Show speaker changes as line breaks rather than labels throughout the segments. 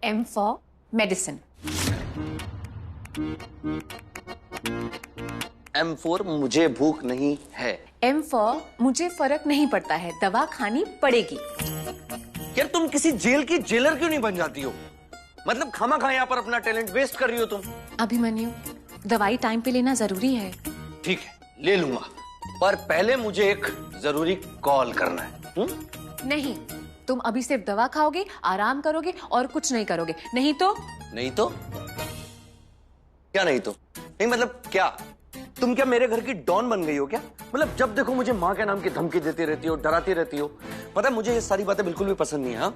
M for medicine.
M for मुझे भूख नहीं है.
M for मुझे फर्क नहीं पड़ता है, दवा खानी पड़ेगी.
यार तुम किसी जेल की जेलर क्यों नहीं बन जाती हो? मतलब खामा-खा यहाँ पर अपना टैलेंट वेस्ट कर रही हो तुम.
अभिमन्यु, दवाई टाइम पे लेना जरूरी है.
ठीक है, ले लूंगा, पर पहले मुझे एक जरूरी कॉल करना है.
नहीं, तुम अभी सिर्फ दवा खाओगे, आराम करोगे और कुछ नहीं करोगे. नहीं तो
क्या नहीं तो? नहीं मतलब क्या? तुम क्या मेरे घर की डॉन बन गई हो क्या? मतलब जब देखो मुझे माँ के नाम की धमकी देती रहती हो, डराती रहती हो. पता है मुझे ये सारी बातें बिल्कुल भी पसंद नहीं है. हाँ,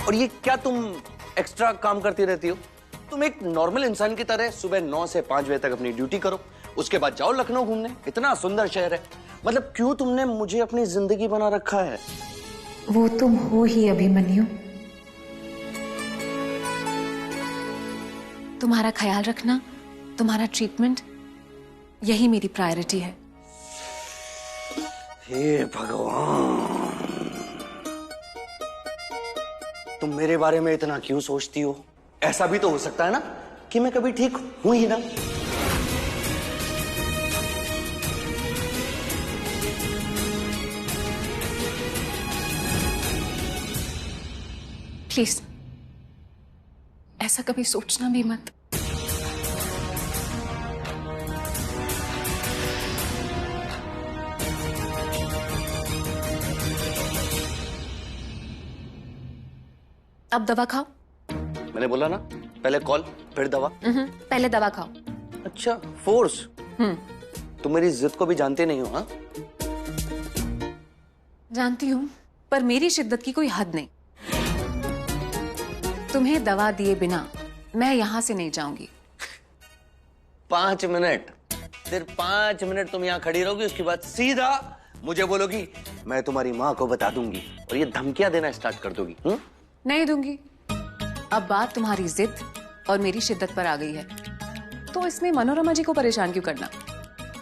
और ये क्या तुम एक्स्ट्रा काम करती रहती हो? तुम एक नॉर्मल इंसान की तरह सुबह 9 से 5 बजे तक अपनी ड्यूटी करो, उसके बाद जाओ लखनऊ घूमने. इतना सुंदर शहर है. मतलब क्यों तुमने मुझे अपनी जिंदगी बना रखा है?
वो तुम हो ही अभिमन्यु. तुम्हारा ख्याल रखना, तुम्हारा ट्रीटमेंट, यही मेरी प्रायोरिटी है.
हे भगवान, तुम मेरे बारे में इतना क्यों सोचती हो? ऐसा भी तो हो सकता है ना कि मैं कभी ठीक हूं ही ना.
प्लीज ऐसा कभी सोचना भी मत. अब दवा खाओ.
मैंने बोला ना, पहले कॉल फिर दवा.
पहले दवा खाओ.
अच्छा, फोर्स. तुम मेरी जिद को भी जानते नहीं हो. हाँ,
जानती हूं, पर मेरी शिद्दत की कोई हद नहीं. तुम्हें दवा दिए बिना मैं यहां से नहीं जाऊंगी.
5 मिनट, सिर्फ 5 मिनट तुम यहाँ खड़ी रहोगी, उसके बाद सीधा मुझे बोलोगी मैं तुम्हारी माँ को बता दूंगी, और ये धमकियां देना स्टार्ट कर दोगी.
नहीं दूंगी. अब बात तुम्हारी जिद और मेरी शिद्दत पर आ गई है, तो इसमें मनोरमा जी को परेशान क्यों करना?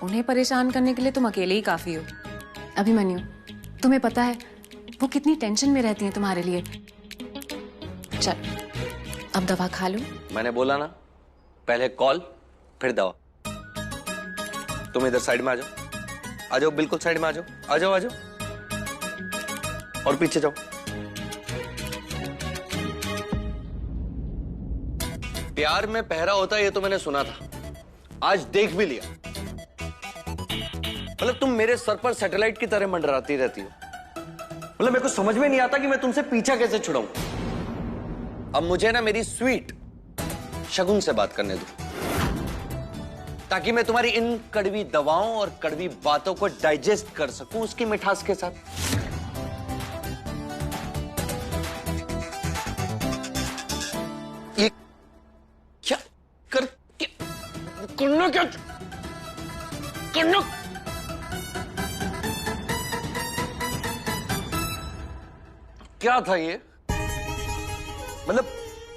उन्हें परेशान करने के लिए तुम अकेले ही काफी हो. अभिमन्यु, तुम्हें पता है वो कितनी टेंशन में रहती हैं तुम्हारे लिए. चल, अब दवा खा लो.
मैंने बोला ना, पहले कॉल फिर दवा. तुम इधर साइड में आ जाओ. आ जाओ, बिल्कुल साइड में आ जाओ. आ जाओ, आ जाओ, और पीछे जाओ. प्यार में पहरा होता है ये तो मैंने सुना था, आज देख भी लिया. मतलब तुम मेरे सर पर सैटेलाइट की तरह मंडराती रहती हो. मतलब मेरे को समझ में नहीं आता कि मैं तुमसे पीछा कैसे छुड़ाऊं. अब मुझे ना मेरी स्वीट शगुन से बात करने दो, ताकि मैं तुम्हारी इन कड़वी दवाओं और कड़वी बातों को डाइजेस्ट कर सकूं उसकी मिठास के साथ. ये क्या करना क्या था ये? मतलब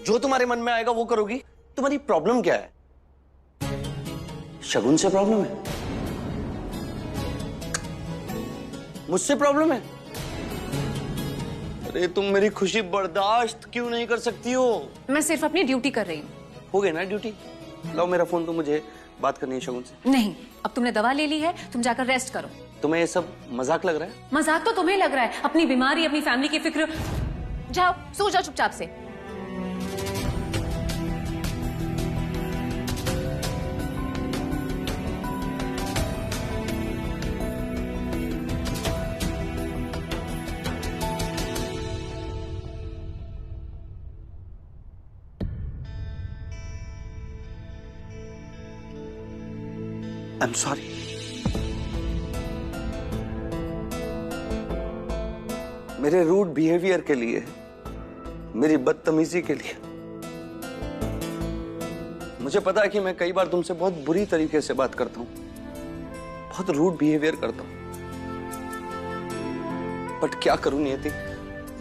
जो तुम्हारे मन में आएगा वो करोगी. तुम्हारी प्रॉब्लम क्या है? शगुन से प्रॉब्लम है? मुझसे प्रॉब्लम है? अरे तुम मेरी खुशी बर्दाश्त क्यों नहीं कर सकती हो?
मैं सिर्फ अपनी ड्यूटी कर रही हूँ.
हो गई ना ड्यूटी? लाओ मेरा फोन, तो मुझे बात करनी है शगुन से.
नहीं, अब तुमने दवा ले ली है, तुम जाकर रेस्ट करो.
तुम्हें ये सब मजाक लग रहा है?
मजाक तो तुम्हें लग रहा है. अपनी बीमारी, अपनी फैमिली की फिक्र. जाओ, सो जाओ चुपचाप से.
I'm sorry. मेरे रूड बिहेवियर के लिए, मेरी बदतमीजी के लिए. मुझे पता है कि मैं कई बार तुमसे बहुत बुरी तरीके से बात करता हूं, बहुत रूड बिहेवियर करता हूं. बट क्या करूं नियति,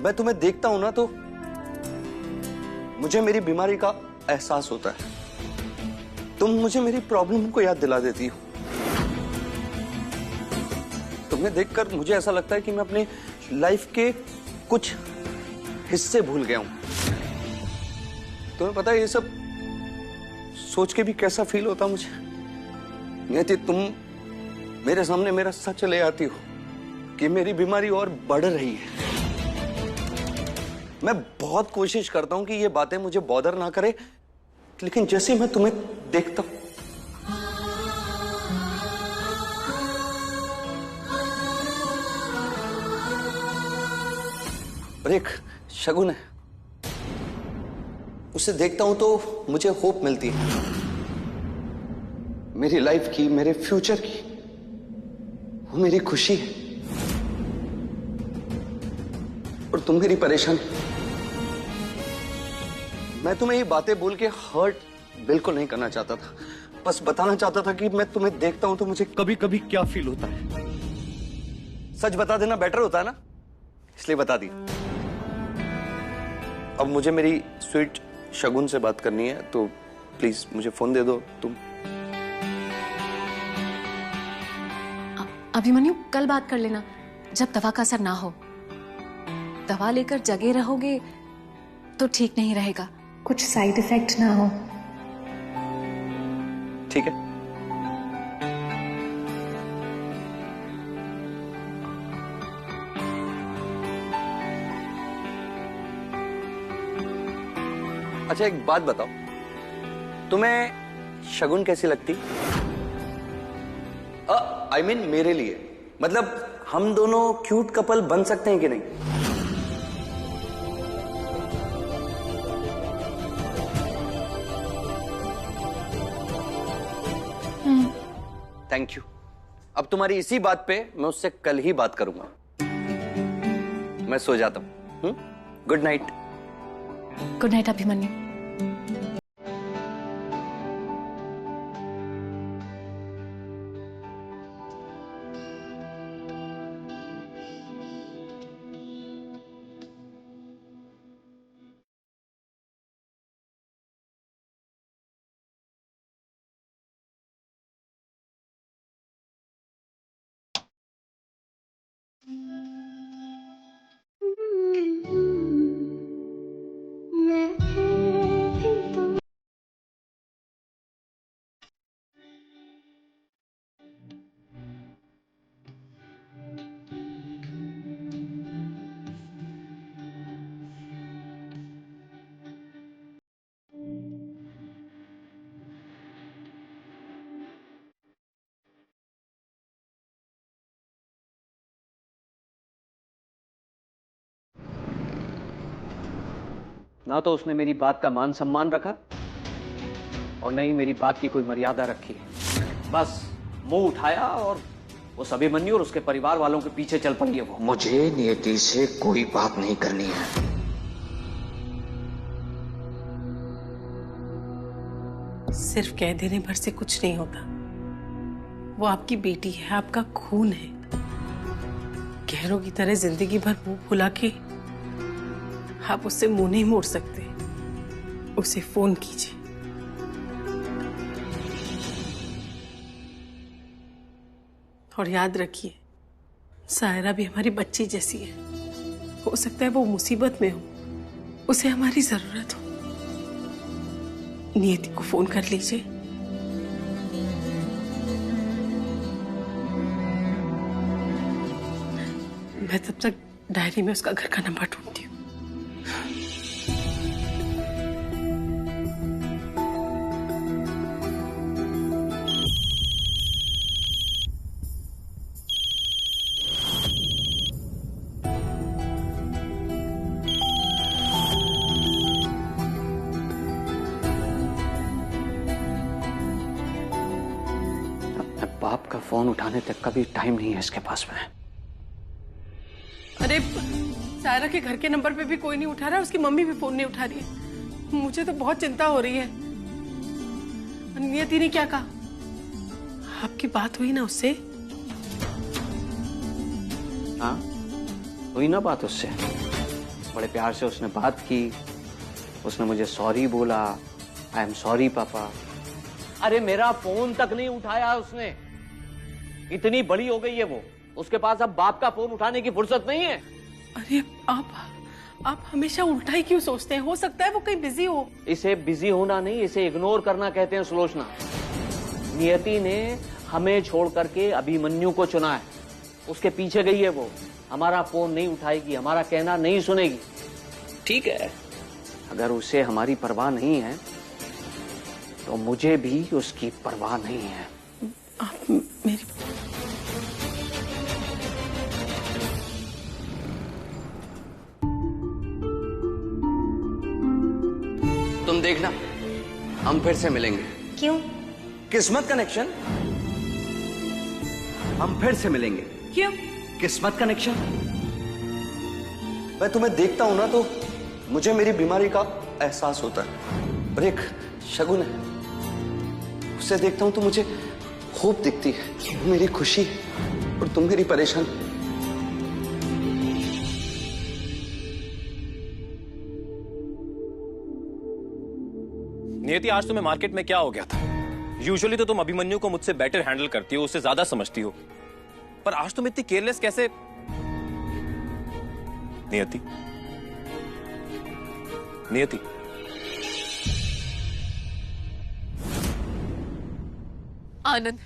मैं तुम्हें देखता हूं ना तो मुझे मेरी बीमारी का एहसास होता है। तुम मुझे मेरी प्रॉब्लम को याद दिला देती हो। तुम्हें देखकर मुझे ऐसा लगता है कि मैं अपनी लाइफ के कुछ हिस्से भूल गया हूं। तुम्हें पता है ये सब सोच के भी कैसा फील होता मुझे। नियति, तुम मेरे सामने मेरा सच ले आती हो कि मेरी बीमारी और बढ़ रही है। मैं बहुत कोशिश करता हूं कि ये बातें मुझे बॉदर ना करे, लेकिन जैसे मैं तुम्हें देखता हूं और एक शगुन है, उसे देखता हूं तो मुझे होप मिलती है मेरी लाइफ की, मेरे फ्यूचर की। वो मेरी खुशी है और तुम मेरी परेशानी। मैं तुम्हें ये बातें बोल के हर्ट बिल्कुल नहीं करना चाहता था, बस बताना चाहता था कि मैं तुम्हें देखता हूं तो मुझे कभी कभी क्या फील होता है। सच बता देना बेटर होता है ना, इसलिए बता दी। अब मुझे मेरी स्वीट शगुन से बात करनी है, तो प्लीज मुझे फोन दे दो तुम।
अभिमन्यु, कल बात कर लेना जब दवा का असर ना हो। दवा लेकर जगे रहोगे तो ठीक नहीं रहेगा, कुछ साइड इफेक्ट ना हो।
ठीक है। अच्छा एक बात बताओ, तुम्हें शगुन कैसी लगती? I mean, मेरे लिए, मतलब हम दोनों क्यूट कपल बन सकते हैं कि नहीं? Thank you. अब तुम्हारी इसी बात पे मैं उससे कल ही बात करूंगा। मैं सो जाता हूं। Good night.
Good night Abhimanyu.
ना तो उसने मेरी बात का मान सम्मान रखा और न ही मेरी बात की कोई मर्यादा रखी। बस मुंह उठाया और उस अभिमन्यु और उसके परिवार वालों के पीछे चल पड़ी है वो।
मुझे नियति से कोई बात नहीं करनी है।
सिर्फ कह देने भर से कुछ नहीं होता। वो आपकी बेटी है, आपका खून है। गहरों की तरह जिंदगी भर मुंह फुला के आप उससे मुंह नहीं मोड़ सकते। उसे फोन कीजिए। और याद रखिए, सायरा भी हमारी बच्ची जैसी है। हो सकता है वो मुसीबत में हो, उसे हमारी जरूरत हो। नियति को फोन कर लीजिए। मैं तब तक डायरी में उसका घर का नंबर ढूंढती हूँ।
बाप का फोन उठाने तक का भी टाइम नहीं है इसके पास में।
अरे सायरा के घर के नंबर पे भी कोई नहीं उठा रहा, उसकी मम्मी भी फोन नहीं उठा रही है। मुझे तो बहुत चिंता हो रही है। नियति ने क्या कहा? आपकी बात हुई ना उससे?
हाँ, हुई ना बात उससे, बड़े प्यार से उसने बात की, उसने मुझे सॉरी बोला, आई एम सॉरी पापा। अरे मेरा फोन तक नहीं उठाया उसने, इतनी बड़ी हो गई है वो, उसके पास अब बाप का फोन उठाने की फुर्सत नहीं है।
अरे आप हमेशा उल्टा ही क्यों सोचते हैं? हो सकता है वो कहीं बिजी हो।
इसे बिजी होना नहीं, इसे इग्नोर करना कहते हैं सुलोचना। नियति ने हमें छोड़ करके अभिमन्यु को चुना है, उसके पीछे गई है वो, हमारा फोन नहीं उठाएगी, हमारा कहना नहीं सुनेगी। ठीक है, अगर उसे हमारी परवाह नहीं है तो मुझे भी उसकी परवाह नहीं है।
आप मेरी
तुम देखना, हम फिर से मिलेंगे।
क्यों?
किस्मत कनेक्शन, हम फिर से मिलेंगे।
क्यों?
किस्मत कनेक्शन। मैं तुम्हें देखता हूं ना तो मुझे मेरी बीमारी का एहसास होता है, और एक शगुन है, उसे देखता हूं तो मुझे होप दिखती है, मेरी खुशी और तुम मेरी परेशानी।
नियति, आज तुम्हें मार्केट में क्या हो गया था? यूजुअली तो तुम अभिमन्यु को मुझसे बेटर हैंडल करती हो, उससे ज्यादा समझती हो, पर आज तुम इतनी केयरलेस कैसे? नियति, नियति,
आनंद,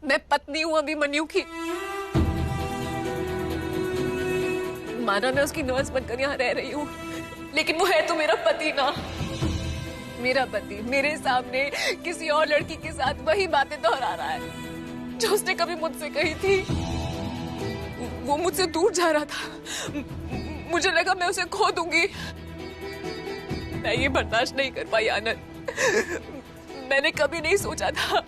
मैं पत्नी हूं अभिमन्यु की। माना मैं उसकी नर्स बनकर यहाँ रह रही हूँ, लेकिन वो है तो मेरा पति ना। मेरा पति मेरे सामने किसी और लड़की के साथ वही बातें दोहरा रहा है जो उसने कभी मुझसे कही थी। वो मुझसे दूर जा रहा था, मुझे लगा मैं उसे खो दूंगी। मैं ये बर्दाश्त नहीं कर पाई आनंद। मैंने कभी नहीं सोचा था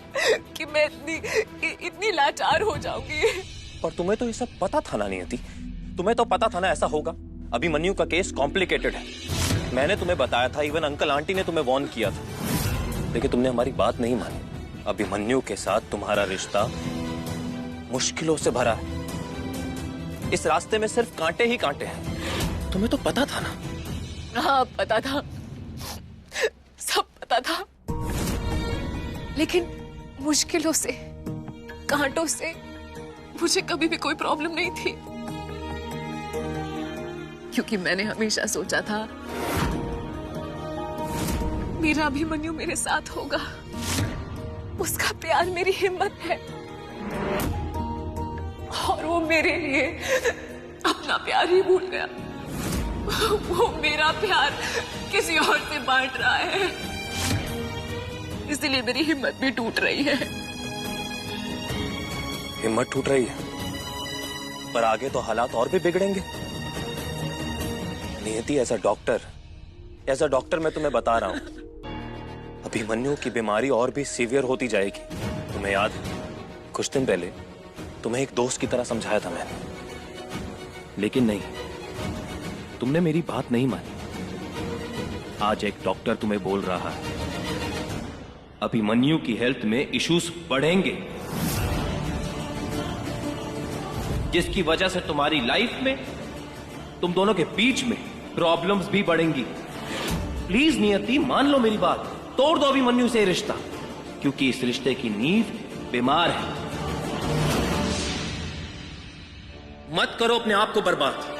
कि मैं इतनी लाचार हो जाऊंगी।
पर तुम्हें तो ये सब पता था ना नियति, तुम्हें तो पता था ना ऐसा होगा। अभिमन्यु का केस कॉम्प्लिकेटेड है, मैंने तुम्हें बताया था, इवन अंकल आंटी ने तुम्हें वार्न किया था, लेकिन तुमने हमारी बात नहीं मानी। अभिमन्यु के साथ तुम्हारा रिश्ता मुश्किलों से भरा है, इस रास्ते में सिर्फ कांटे ही कांटे हैं। तुम्हें तो पता था ना?
हाँ पता था, सब पता था, लेकिन मुश्किलों से, कांटों से मुझे कभी भी कोई प्रॉब्लम नहीं थी, क्योंकि मैंने हमेशा सोचा था मेरा अभिमन्यु मेरे साथ होगा। उसका प्यार मेरी हिम्मत है, और वो मेरे लिए अपना प्यार ही भूल गया। वो मेरा प्यार किसी और से बांट रहा है, इसलिए मेरी हिम्मत भी टूट रही है।
हिम्मत टूट रही है, पर आगे तो हालात और भी बिगड़ेंगे। नियति, एज अ डॉक्टर मैं तुम्हें बता रहा हूं, अभिमन्यु की बीमारी और भी सीवियर होती जाएगी। तुम्हें याद, कुछ दिन पहले तुम्हें एक दोस्त की तरह समझाया था मैंने, लेकिन नहीं, तुमने मेरी बात नहीं मानी। आज एक डॉक्टर तुम्हें बोल रहा है अभिमन्यु की हेल्थ में इश्यूज बढ़ेंगे, जिसकी वजह से तुम्हारी लाइफ में, तुम दोनों के बीच में प्रॉब्लम्स भी बढ़ेंगी। प्लीज नियति, मान लो मेरी बात, तोड़ दो अभिमन्यु से रिश्ता, क्योंकि इस रिश्ते की नींव बीमार है। मत करो अपने आप को बर्बाद।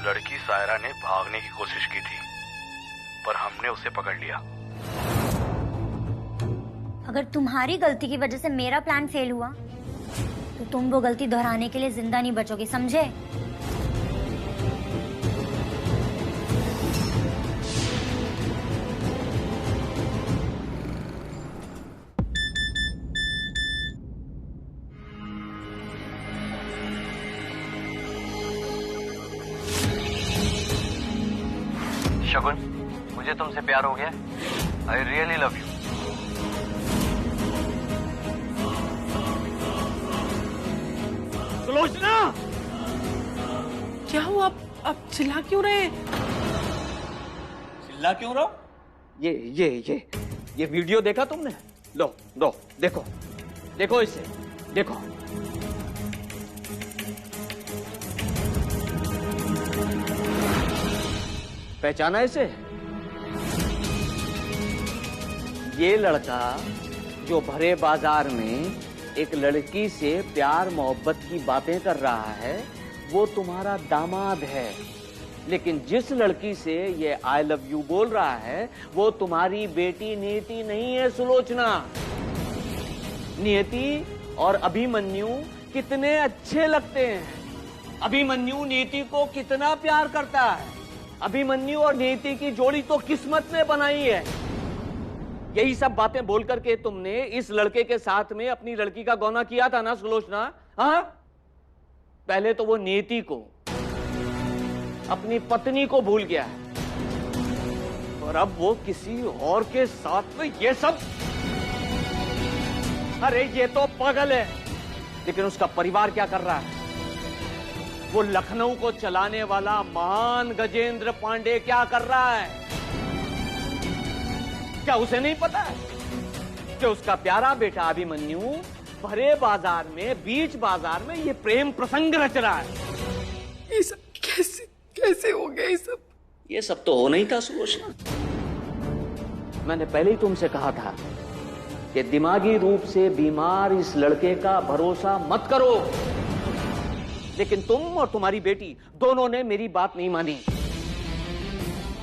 लड़की सायरा ने भागने की कोशिश की थी,
पर हमने उसे पकड़ लिया।
अगर तुम्हारी गलती की वजह से मेरा प्लान फेल हुआ तो तुम वो गलती दोहराने के लिए जिंदा नहीं बचोगे, समझे?
शगुन, मुझे तुमसे प्यार हो गया। I really love you.
Sulochana,
क्या हुआ? आप चिल्ला क्यों रहे हैं?
चिल्ला क्यों रहा? ये वीडियो देखा तुमने? लो देखो, देखो इसे, देखो। पहचाना इसे? ये लड़का जो भरे बाजार में एक लड़की से प्यार मोहब्बत की बातें कर रहा है, वो तुम्हारा दामाद है। लेकिन जिस लड़की से ये आई लव यू बोल रहा है, वो तुम्हारी बेटी नियति नहीं है सुलोचना। नियति और अभिमन्यु कितने अच्छे लगते हैं। अभिमन्यु नियति को कितना प्यार करता है। अभिमन्यु और नियति की जोड़ी तो किस्मत ने बनाई है। यही सब बातें बोल करके तुमने इस लड़के के साथ में अपनी लड़की का गौना किया था ना सुलोचना? हाँ, पहले तो वो नियति को, अपनी पत्नी को भूल गया है और अब वो किसी और के साथ में ये सब। अरे ये तो पागल है। लेकिन उसका परिवार क्या कर रहा है? वो लखनऊ को चलाने वाला महान गजेंद्र पांडे क्या कर रहा है? क्या उसे नहीं पता है कि उसका प्यारा बेटा अभिमन्यु भरे बाजार में, बीच बाजार में ये प्रेम प्रसंग रच रहा है?
ये सब कैसे हो गया? ये सब
तो होना ही था सुलोचना। मैंने पहले ही तुमसे कहा था कि दिमागी रूप से बीमार इस लड़के का भरोसा मत करो। लेकिन तुम और तुम्हारी बेटी दोनों ने मेरी बात नहीं मानी।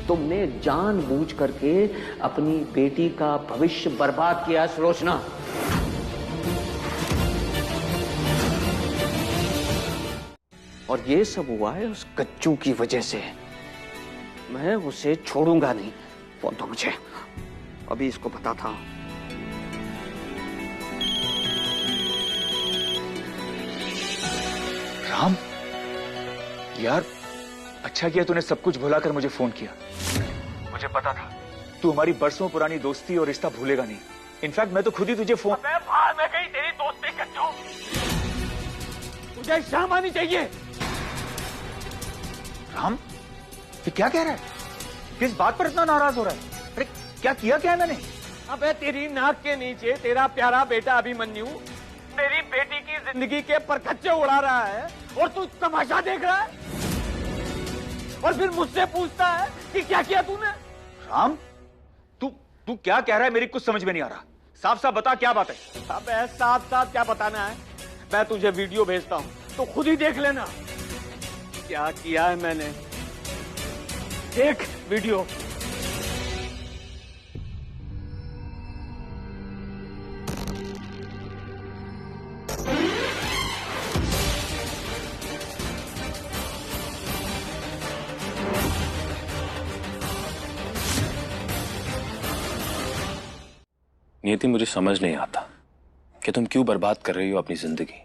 तुमने जानबूझ करके अपनी बेटी का भविष्य बर्बाद किया सुलोचना। और ये सब हुआ है उस कच्चू की वजह से। मैं उसे छोड़ूंगा नहीं। फोन तो मुझे अभी इसको पता था।
राम, यार अच्छा किया तूने सब कुछ भुलाकर मुझे फोन किया। मुझे पता था तू हमारी बरसों पुरानी दोस्ती और रिश्ता भूलेगा नहीं। इनफैक्ट मैं तो खुद ही तुझे फोन।
अबे बाहर में गई तेरी दोस्ती कच्चू। तुझे शर्म आनी चाहिए।
राम, ये क्या कह रहा है? किस बात पर इतना नाराज हो रहा है? अरे क्या किया क्या है मैंने?
अबे तेरी नाक के नीचे तेरा प्यारा बेटा अभिमन्यु मेरी बेटी की जिंदगी के परखच्चे उड़ा रहा है और तू तमाशा देख रहा है और फिर मुझसे पूछता है कि क्या किया तूने?
राम, तू क्या कह रहा है? मेरी कुछ समझ में नहीं आ रहा। साफ साफ बता क्या बात है?
अबे साफ साफ क्या बताना है? मैं तुझे वीडियो भेजता हूं तो खुद ही देख लेना क्या किया है मैंने। देख वीडियो।
नियति, मुझे समझ नहीं आता कि तुम क्यों बर्बाद कर रही हो अपनी जिंदगी,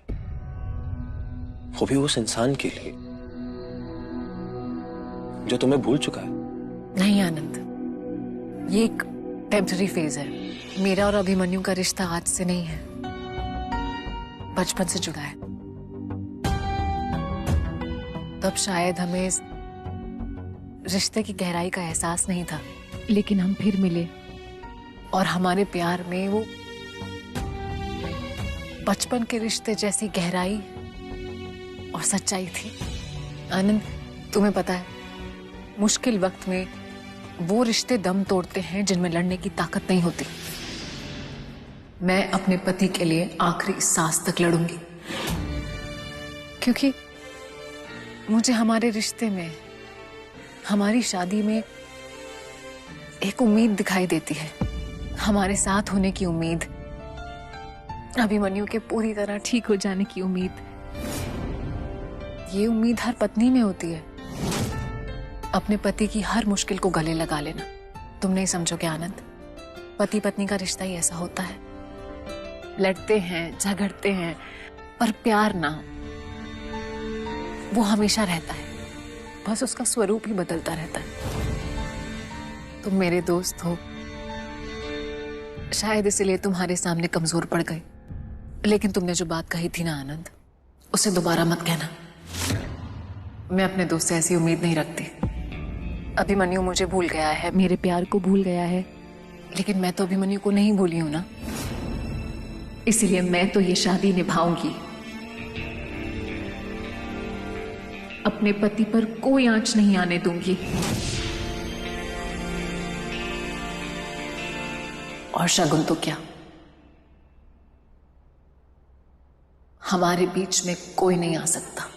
वो भी उस इंसान के लिए जो तुम्हें भूल चुका है।
नहीं आनंद, ये एक टेम्पररी फेज है। मेरा और अभिमन्यु का रिश्ता आज से नहीं है, बचपन से जुड़ा है। तब शायद हमें इस रिश्ते की गहराई का एहसास नहीं था, लेकिन हम फिर मिले और हमारे प्यार में वो बचपन के रिश्ते जैसी गहराई और सच्चाई थी। आनंद, तुम्हें पता है, मुश्किल वक्त में वो रिश्ते दम तोड़ते हैं जिनमें लड़ने की ताकत नहीं होती। मैं अपने पति के लिए आखिरी सांस तक लड़ूंगी, क्योंकि मुझे हमारे रिश्ते में, हमारी शादी में एक उम्मीद दिखाई देती है, हमारे साथ होने की उम्मीद, अभिमन्यु के पूरी तरह ठीक हो जाने की उम्मीद। ये उम्मीद हर पत्नी में होती है, अपने पति की हर मुश्किल को गले लगा लेना। तुम नहीं समझोगे आनंद, पति पत्नी का रिश्ता ही ऐसा होता है। लड़ते हैं, झगड़ते हैं, पर प्यार ना, वो हमेशा रहता है, बस उसका स्वरूप ही बदलता रहता है। तुम मेरे दोस्त हो, शायद इसलिए तुम्हारे सामने कमजोर पड़ गए, लेकिन तुमने जो बात कही थी ना आनंद, उसे दोबारा मत कहना। मैं अपने दोस्त से ऐसी उम्मीद नहीं रखती। अभिमन्यु मुझे भूल गया है, मेरे प्यार को भूल गया है, लेकिन मैं तो अभिमन्यु को नहीं भूली हूं ना, इसलिए मैं तो ये शादी निभाऊंगी। अपने पति पर कोई आंच नहीं आने दूंगी। और शगुन तो क्या, हमारे बीच में कोई नहीं आ सकता।